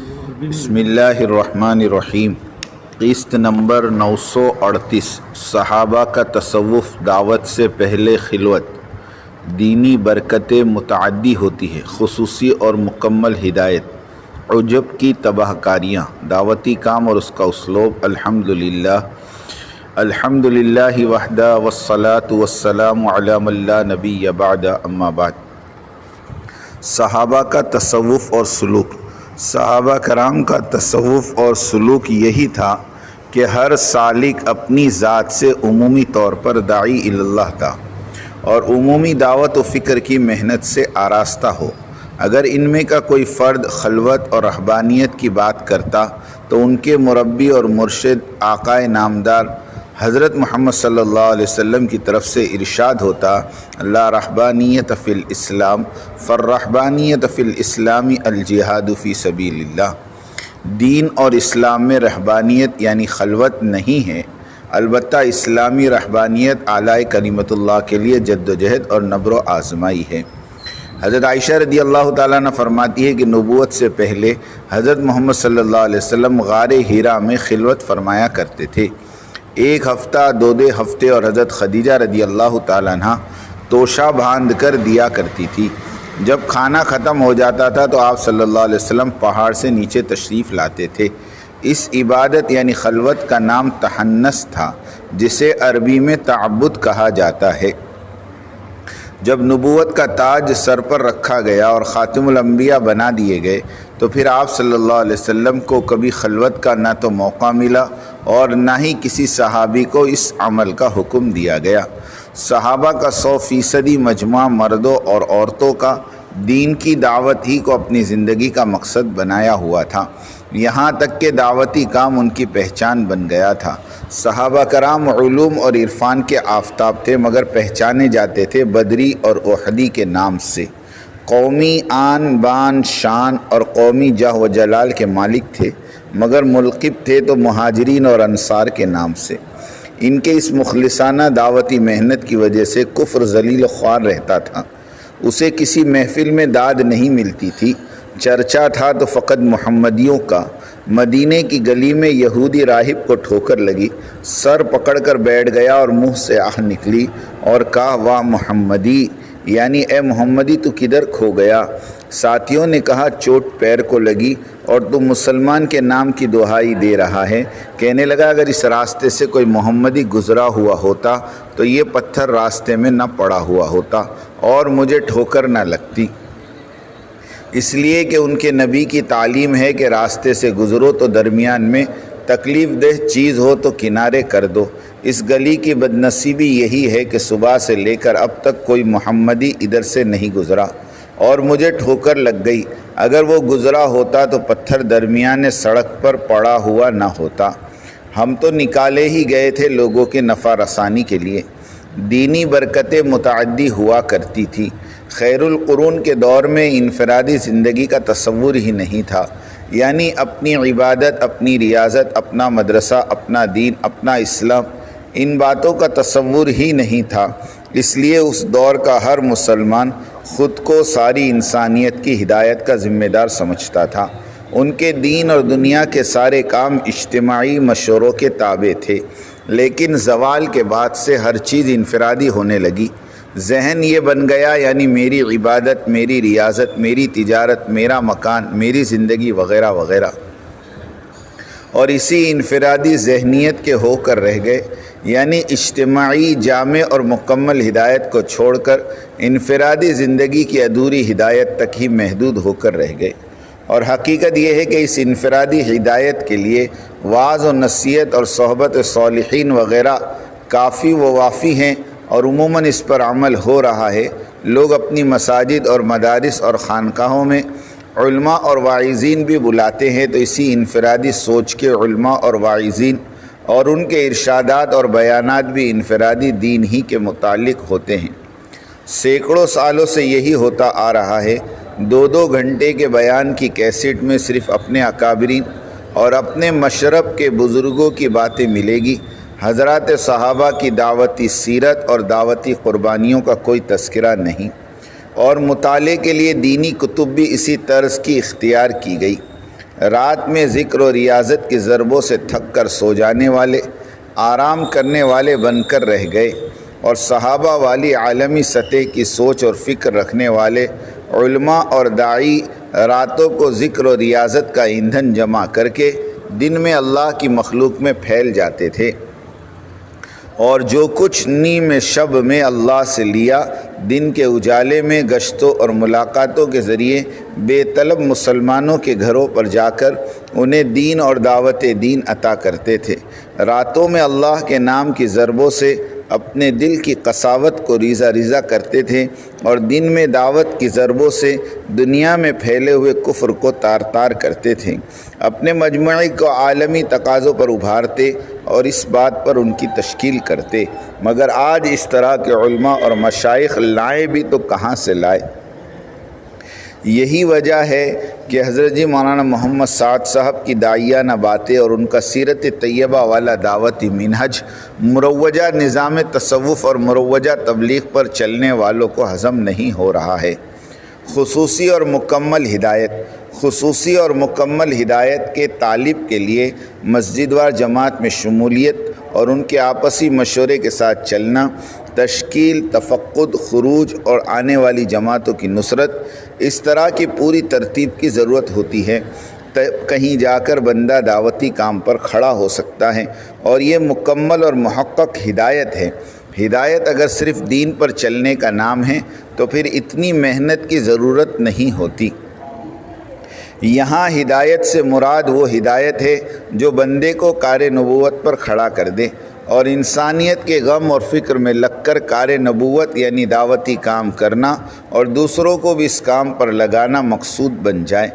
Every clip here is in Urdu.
بسم اللہ الرحمن الرحیم۔ قسط نمبر 938۔ صحابہ کا تصوف دعوت سے پہلے خلوت۔ دینی برکتیں متعدی ہوتی ہے، خصوصی اور مکمل ہدایت، عجب کی تباہ کاریاں، دعوتی کام اور اس کا اسلوب۔ الحمدللہ وحدہ والصلاة والسلام علی من لا نبی بعد، اما بعد۔ صحابہ کا تصوف اور سلوک۔ صحابہ کرام کا تصوف اور سلوک یہی تھا کہ ہر سالک اپنی ذات سے عمومی طور پر داعی اللہ تھا اور عمومی دعوت و فکر کی محنت سے آراستہ ہو۔ اگر ان میں کا کوئی فرد خلوت اور رہبانیت کی بات کرتا تو ان کے مربی اور مرشد آقائے نامدار حضرت محمد صلی اللہ علیہ وسلم کی طرف سے ارشاد ہوتا، لا رہبانیت فی الاسلام فالرہبانیت فی الاسلام الجہاد فی سبیل اللہ۔ دین اور اسلام میں رہبانیت یعنی خلوت نہیں ہے، البتہ اسلامی رہبانیت اعلی کلمت اللہ کے لیے جد و جہد اور نبر و آزمائی ہے۔ حضرت عائشہ رضی اللہ تعالیٰ عنہ فرماتی ہے کہ نبوت سے پہلے حضرت محمد صلی اللہ علیہ وسلم غار حرا میں خلوت فرمایا کرتے تھے۔ ایک ہفتہ، دو ہفتے، اور حضرت خدیجہ رضی اللہ تعالیٰ عنہ توشہ باندھ کر دیا کرتی تھی۔ جب کھانا ختم ہو جاتا تھا تو آپ صلی اللہ علیہ وسلم پہاڑ سے نیچے تشریف لاتے تھے۔ اس عبادت یعنی خلوت کا نام تحنس تھا، جسے عربی میں تعبد کہا جاتا ہے۔ جب نبوت کا تاج سر پر رکھا گیا اور خاتم الانبیاء بنا دیے گئے تو پھر آپ صلی اللہ علیہ وسلم کو کبھی خلوت کا نہ تو موقع ملا اور نہ ہی کسی صحابی کو اس عمل کا حکم دیا گیا۔ صحابہ کا 100% مجموعہ مردوں اور عورتوں کا دین کی دعوت ہی کو اپنی زندگی کا مقصد بنایا ہوا تھا، یہاں تک کہ دعوتی کام ان کی پہچان بن گیا تھا۔ صحابہ کرام علوم اور عرفان کے آفتاب تھے، مگر پہچانے جاتے تھے بدری اور احدی کے نام سے۔ قومی آن بان شان اور قومی جاہ و جلال کے مالک تھے، مگر ملقب تھے تو مہاجرین اور انصار کے نام سے۔ ان کے اس مخلصانہ دعوتی محنت کی وجہ سے کفر ذلیل و خوار رہتا تھا، اسے کسی محفل میں داد نہیں ملتی تھی۔ چرچا تھا تو فقط محمدیوں کا۔ مدینے کی گلی میں یہودی راہب کو ٹھوکر لگی، سر پکڑ کر بیٹھ گیا اور منہ سے آہ نکلی اور کہا، واہ محمدی، یعنی اے محمدی تو کدھر کھو گیا؟ ساتھیوں نے کہا، چوٹ پیر کو لگی اور تو مسلمان کے نام کی دہائی دے رہا ہے۔ کہنے لگا، اگر اس راستے سے کوئی محمدی گزرا ہوا ہوتا تو یہ پتھر راستے میں نہ پڑا ہوا ہوتا اور مجھے ٹھوکر نہ لگتی، اس لیے کہ ان کے نبی کی تعلیم ہے کہ راستے سے گزرو تو درمیان میں تکلیف دہ چیز ہو تو کنارے کر دو۔ اس گلی کی بدنصیبی یہی ہے کہ صبح سے لے کر اب تک کوئی محمدی ادھر سے نہیں گزرا اور مجھے ٹھوکر لگ گئی۔ اگر وہ گزرا ہوتا تو پتھر درمیان سڑک پر پڑا ہوا نہ ہوتا۔ ہم تو نکالے ہی گئے تھے لوگوں کے نفع رسانی کے لیے۔ دینی برکتیں متعدی ہوا کرتی تھی۔ خیر القرون کے دور میں انفرادی زندگی کا تصور ہی نہیں تھا، یعنی اپنی عبادت، اپنی ریاضت، اپنا مدرسہ، اپنا دین، اپنا اسلام، ان باتوں کا تصور ہی نہیں تھا۔ اس لیے اس دور کا ہر مسلمان خود کو ساری انسانیت کی ہدایت کا ذمہ دار سمجھتا تھا۔ ان کے دین اور دنیا کے سارے کام اجتماعی مشوروں کے تابع تھے، لیکن زوال کے بعد سے ہر چیز انفرادی ہونے لگی۔ ذہن یہ بن گیا، یعنی میری عبادت، میری ریاضت، میری تجارت، میرا مکان، میری زندگی وغیرہ وغیرہ، اور اسی انفرادی ذہنیت کے ہو کر رہ گئے، یعنی اجتماعی جامع اور مکمل ہدایت کو چھوڑ کر انفرادی زندگی کی ادھوری ہدایت تک ہی محدود ہو کر رہ گئے۔ اور حقیقت یہ ہے کہ اس انفرادی ہدایت کے لیے وعظ و نصیحت اور صحبت صالحین وغیرہ کافی و وافی ہیں، اور عموماً اس پر عمل ہو رہا ہے۔ لوگ اپنی مساجد اور مدارس اور خانقاہوں میں علماء اور واعظین بھی بلاتے ہیں تو اسی انفرادی سوچ کے علماء اور واعظین اور ان کے ارشادات اور بیانات بھی انفرادی دین ہی کے متعلق ہوتے ہیں۔ سینکڑوں سالوں سے یہی ہوتا آ رہا ہے۔ 2 گھنٹے کے بیان کی کیسٹ میں صرف اپنے اکابرین اور اپنے مشرب کے بزرگوں کی باتیں ملے گی، حضرات صحابہ کی دعوتی سیرت اور دعوتی قربانیوں کا کوئی تذکرہ نہیں، اور مطالعے کے لیے دینی کتب بھی اسی طرز کی اختیار کی گئی۔ رات میں ذکر و ریاضت کی ضربوں سے تھک کر سو جانے والے آرام کرنے والے بن کر رہ گئے، اور صحابہ والی عالمی سطح کی سوچ اور فکر رکھنے والے علماء اور داعی راتوں کو ذکر و ریاضت کا ایندھن جمع کر کے دن میں اللہ کی مخلوق میں پھیل جاتے تھے، اور جو کچھ نیم شب میں اللہ سے لیا دن کے اجالے میں گشتوں اور ملاقاتوں کے ذریعے بے طلب مسلمانوں کے گھروں پر جا کر انہیں دین اور دعوت دین عطا کرتے تھے۔ راتوں میں اللہ کے نام کی ضربوں سے اپنے دل کی قساوت کو ریزہ ریزہ کرتے تھے، اور دن میں دعوت کی ضربوں سے دنیا میں پھیلے ہوئے کفر کو تار تار کرتے تھے، اپنے مجموعے کو عالمی تقاضوں پر ابھارتے اور اس بات پر ان کی تشکیل کرتے۔ مگر آج اس طرح کے علماء اور مشائخ لائے بھی تو کہاں سے لائے؟ یہی وجہ ہے کہ حضرت جی مولانا محمد سعد صاحب کی داعیانہ باتیں اور ان کا سیرت طیبہ والا دعوتی منہج مروجہ نظام تصوف اور مروجہ تبلیغ پر چلنے والوں کو ہضم نہیں ہو رہا ہے۔ خصوصی اور مکمل ہدایت کے طالب کے لیے مسجد وار جماعت میں شمولیت اور ان کے آپسی مشورے کے ساتھ چلنا، تشکیل، تفقد، خروج اور آنے والی جماعتوں کی نصرت، اس طرح کی پوری ترتیب کی ضرورت ہوتی ہے۔ کہیں جا کر بندہ دعوتی کام پر کھڑا ہو سکتا ہے، اور یہ مکمل اور محقق ہدایت ہے۔ ہدایت اگر صرف دین پر چلنے کا نام ہے تو پھر اتنی محنت کی ضرورت نہیں ہوتی۔ یہاں ہدایت سے مراد وہ ہدایت ہے جو بندے کو کار نبوت پر کھڑا کر دے، اور انسانیت کے غم اور فکر میں لگ کر کار نبوت یعنی دعوتی کام کرنا اور دوسروں کو بھی اس کام پر لگانا مقصود بن جائے۔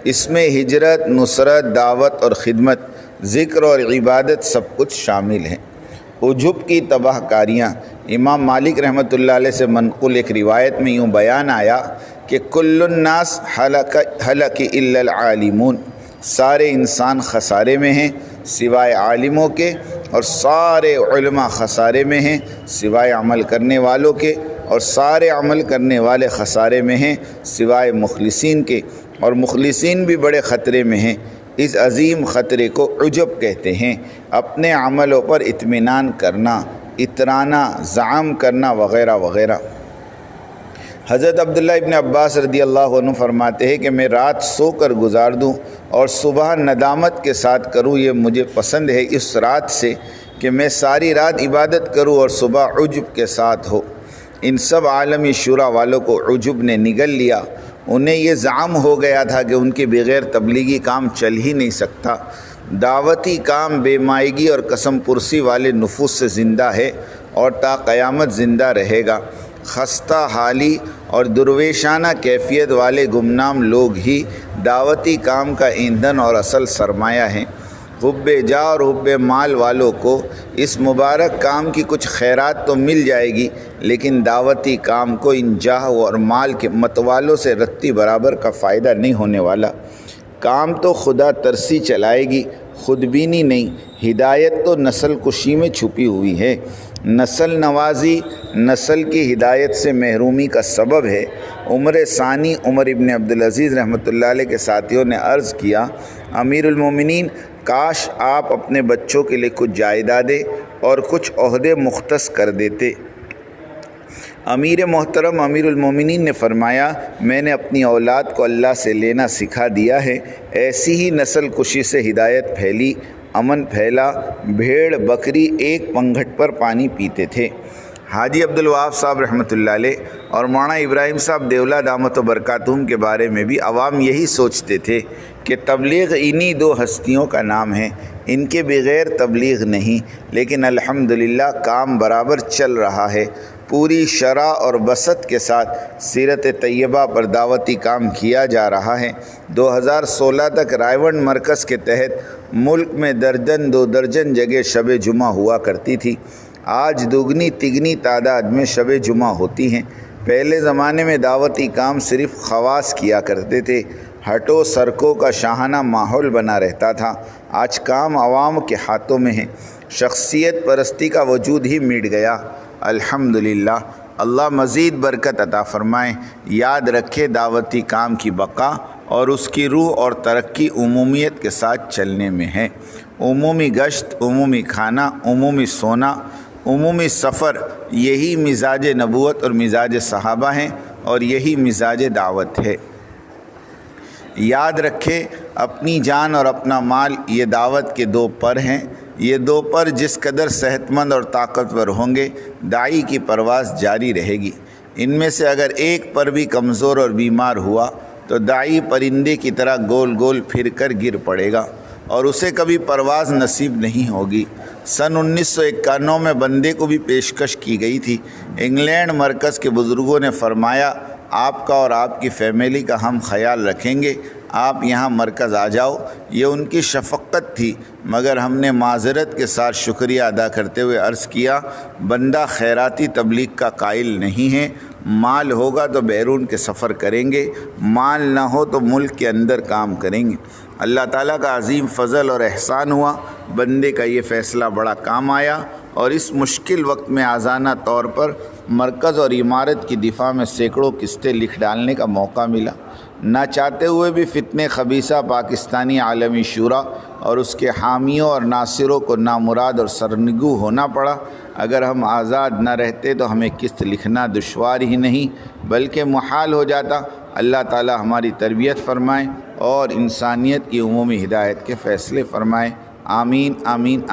اس میں ہجرت، نصرت، دعوت اور خدمت، ذکر اور عبادت سب کچھ شامل ہیں۔ عجب کی تباہ کاریاں۔ امام مالک رحمۃ اللہ علیہ سے منقول ایک روایت میں یوں بیان آیا کہ کل الناس ہلک الا العالمون، سارے انسان خسارے میں ہیں سوائے عالموں کے، اور سارے علماء خسارے میں ہیں سوائے عمل کرنے والوں کے، اور سارے عمل کرنے والے خسارے میں ہیں سوائے مخلصین کے، اور مخلصین بھی بڑے خطرے میں ہیں۔ اس عظیم خطرے کو عجب کہتے ہیں۔ اپنے عملوں پر اطمینان کرنا، اترانا، زعم کرنا وغیرہ وغیرہ۔ حضرت عبداللہ ابن عباس رضی اللہ عنہ فرماتے ہیں کہ میں رات سو کر گزار دوں اور صبح ندامت کے ساتھ کروں، یہ مجھے پسند ہے اس رات سے کہ میں ساری رات عبادت کروں اور صبح عجب کے ساتھ ہو۔ ان سب عالمی شورا والوں کو عجب نے نگل لیا۔ انہیں یہ زعم ہو گیا تھا کہ ان کے بغیر تبلیغی کام چل ہی نہیں سکتا۔ دعوتی کام بے مائگی اور قسم پرسی والے نفوس سے زندہ ہے اور تا قیامت زندہ رہے گا۔ خستہ حالی اور درویشانہ کیفیت والے گمنام لوگ ہی دعوتی کام کا ایندھن اور اصل سرمایہ ہیں۔ حب جاہ اور حب مال والوں کو اس مبارک کام کی کچھ خیرات تو مل جائے گی، لیکن دعوتی کام کو ان جاہ اور مال کے متوالوں سے رتی برابر کا فائدہ نہیں ہونے والا۔ کام تو خدا ترسی چلائے گی، خود بینی نہیں۔ ہدایت تو نسل کشی میں چھپی ہوئی ہے۔ نسل نوازی نسل کی ہدایت سے محرومی کا سبب ہے۔ عمر ثانی عمر ابن عبدالعزیز رحمۃ اللہ علیہ کے ساتھیوں نے عرض کیا، امیر المومنین، کاش آپ اپنے بچوں کے لیے کچھ جائیدادیں اور کچھ عہدے مختص کر دیتے۔ امیر محترم امیر المومنین نے فرمایا، میں نے اپنی اولاد کو اللہ سے لینا سکھا دیا ہے۔ ایسی ہی نسل کشی سے ہدایت پھیلی، امن پھیلا۔ بھیڑ بکری ایک پنگھٹ پر پانی پیتے تھے۔ حاجی عبدالوہاب صاحب رحمۃ اللہ علیہ اور مولانا ابراہیم صاحب دیولہ دامت و برکاتہم کے بارے میں بھی عوام یہی سوچتے تھے کہ تبلیغ انہی دو ہستیوں کا نام ہے، ان کے بغیر تبلیغ نہیں، لیکن الحمدللہ کام برابر چل رہا ہے۔ پوری شرح اور بسط کے ساتھ سیرت طیبہ پر دعوتی کام کیا جا رہا ہے۔ 2016 تک رائیونڈ مرکز کے تحت ملک میں درجن دو درجن جگہ شب جمعہ ہوا کرتی تھی۔ آج دگنی تگنی تعداد میں شب جمعہ ہوتی ہیں۔ پہلے زمانے میں دعوتی کام صرف خواص کیا کرتے تھے، ہٹو سرکوں کا شاہانہ ماحول بنا رہتا تھا۔ آج کام عوام کے ہاتھوں میں ہے، شخصیت پرستی کا وجود ہی مٹ گیا۔ الحمدللہ، اللہ مزید برکت عطا فرمائے۔ یاد رکھے، دعوتی کام کی بقا اور اس کی روح اور ترقی عمومیت کے ساتھ چلنے میں ہے۔ عمومی گشت، عمومی کھانا، عمومی سونا، عمومی سفر، یہی مزاج نبوت اور مزاج صحابہ ہیں اور یہی مزاج دعوت ہے۔ یاد رکھے اپنی جان اور اپنا مال یہ دعوت کے دو پر ہیں۔ یہ دو پر جس قدر صحت مند اور طاقتور ہوں گے داعی کی پرواز جاری رہے گی۔ ان میں سے اگر ایک پر بھی کمزور اور بیمار ہوا تو داعی پرندے کی طرح گول گول پھر کر گر پڑے گا اور اسے کبھی پرواز نصیب نہیں ہوگی۔ سن 1991 میں بندے کو بھی پیشکش کی گئی تھی۔ انگلینڈ مرکز کے بزرگوں نے فرمایا آپ کا اور آپ کی فیملی کا ہم خیال رکھیں گے، آپ یہاں مرکز آ جاؤ۔ یہ ان کی شفقت تھی، مگر ہم نے معذرت کے ساتھ شکریہ ادا کرتے ہوئے عرض کیا بندہ خیراتی تبلیغ کا قائل نہیں ہے۔ مال ہوگا تو بیرون کے سفر کریں گے، مال نہ ہو تو ملک کے اندر کام کریں گے۔ اللہ تعالیٰ کا عظیم فضل اور احسان ہوا، بندے کا یہ فیصلہ بڑا کام آیا اور اس مشکل وقت میں آزادانہ طور پر مرکز اور عمارت کی دفاع میں سینکڑوں قسطیں لکھ ڈالنے کا موقع ملا۔ نہ چاہتے ہوئے بھی فتنہ خبیثہ پاکستانی عالمی شورا اور اس کے حامیوں اور ناصروں کو نامراد اور سرنگو ہونا پڑا۔ اگر ہم آزاد نہ رہتے تو ہمیں قسط لکھنا دشوار ہی نہیں بلکہ محال ہو جاتا۔ اللہ تعالی ہماری تربیت فرمائے اور انسانیت کی عمومی ہدایت کے فیصلے فرمائے۔ آمین آمین آمین۔